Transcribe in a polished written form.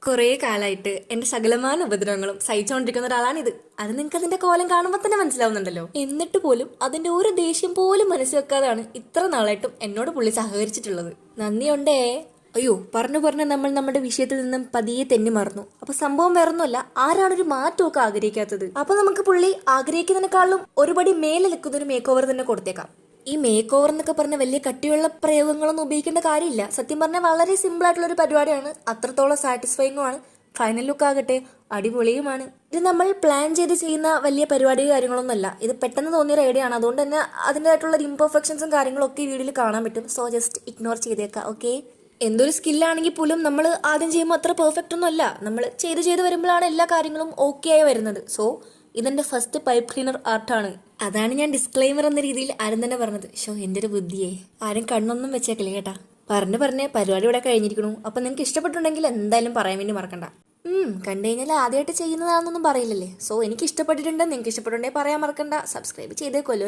കുറേ കാലമായിട്ട് എന്റെ സകലമാന ഉപദ്രവങ്ങളും സഹിച്ചുകൊണ്ടിരിക്കുന്ന ഒരാളാണിത്. അത് നിങ്ങൾക്ക് അതിന്റെ കോലം കാണുമ്പോൾ തന്നെ മനസ്സിലാവുന്നുണ്ടല്ലോ. എന്നിട്ട് പോലും അതിന്റെ ഒരു ദേഷ്യം പോലും മനസ്സിൽ വെക്കാതാണ് ഇത്ര നാളായിട്ടും എന്നോട് പുള്ളി സഹകരിച്ചിട്ടുള്ളത്. നന്ദിയുണ്ടേ. അയ്യോ, പറഞ്ഞു നമ്മൾ നമ്മുടെ വിഷയത്തിൽ നിന്നും പതിയെ തെന്നി മറന്നു. അപ്പൊ സംഭവം വേറൊന്നുമല്ല, ആരാണൊരു മാറ്റമൊക്കെ ആഗ്രഹിക്കാത്തത്? അപ്പൊ നമുക്ക് പുള്ളി ആഗ്രഹിക്കുന്നതിനേക്കാളും ഒരുപടി മേലെ നിൽക്കുന്ന ഒരു മേക്ക് ഓവർ തന്നെ കൊടുത്തേക്കാം. ഈ മേക്ക് ഓവർ എന്നൊക്കെ പറഞ്ഞ വലിയ കട്ടിയുള്ള പ്രയോഗങ്ങളൊന്നും ഉപയോഗിക്കേണ്ട കാര്യമില്ല. സത്യം പറഞ്ഞാൽ വളരെ സിമ്പിൾ ആയിട്ടുള്ള ഒരു പരിപാടിയാണ്. അത്രത്തോളം സാറ്റിസ്ഫൈങ്ങുമാണ്. ഫൈനൽ ലുക്ക് ആകട്ടെ അടിപൊളിയുമാണ്. ഇത് നമ്മൾ പ്ലാൻ ചെയ്ത് ചെയ്യുന്ന വലിയ പരിപാടി കാര്യങ്ങളൊന്നുമല്ല. ഇത് പെട്ടെന്ന് തോന്നിയ ഒരു ഐഡിയ ആണ്. അതുകൊണ്ട് തന്നെ അതിൻ്റെതായിട്ടുള്ള ഒരു ഇംപെർഫെക്ഷൻസും കാര്യങ്ങളും ഒക്കെ ഈ വീഡിയോയിൽ കാണാൻ പറ്റും. സോ ജസ്റ്റ് ഇഗ്നോർ ചെയ്തേക്കാം. ഓക്കെ, എന്തൊരു സ്കില്ലാണെങ്കിൽ പോലും നമ്മൾ ആദ്യം ചെയ്യുമ്പോൾ അത്ര പെർഫെക്റ്റ് ഒന്നും അല്ല. നമ്മൾ ചെയ്ത് വരുമ്പോഴാണ് എല്ലാ കാര്യങ്ങളും ഓക്കെ ആയി വരുന്നത്. സോ ഇതെന്റെ ഫസ്റ്റ് പൈപ്പ് ക്ലീനർ ആർട്ടാണ്. അതാണ് ഞാൻ ഡിസ്ക്ലെയിമർ എന്ന രീതിയിൽ ആരും തന്നെ പറഞ്ഞത്. ഷോ, എൻ്റെ ഒരു ബുദ്ധിയെ ആരും കണ്ണൊന്നും വെച്ചേക്കില്ല കേട്ടാ. പറഞ്ഞ് പരിപാടി ഇവിടെ കഴിഞ്ഞിരിക്കണു. അപ്പൊ നിങ്ങൾക്ക് ഇഷ്ടപ്പെട്ടുണ്ടെങ്കിൽ എന്തായാലും പറയാൻ വേണ്ടി മറക്കണ്ട. കണ്ടു കഴിഞ്ഞാൽ ആദ്യമായിട്ട് ചെയ്യുന്നതാണെന്നൊന്നും പറയില്ലല്ലേ. സോ എനിക്ക് ഇഷ്ടപ്പെട്ടിട്ടുണ്ട്, നിങ്ങൾക്ക് ഇഷ്ടപ്പെട്ടുണ്ടെങ്കിൽ പറയാൻ മറക്കണ്ട. സബ്സ്ക്രൈബ് ചെയ്തേക്കുമല്ലോ.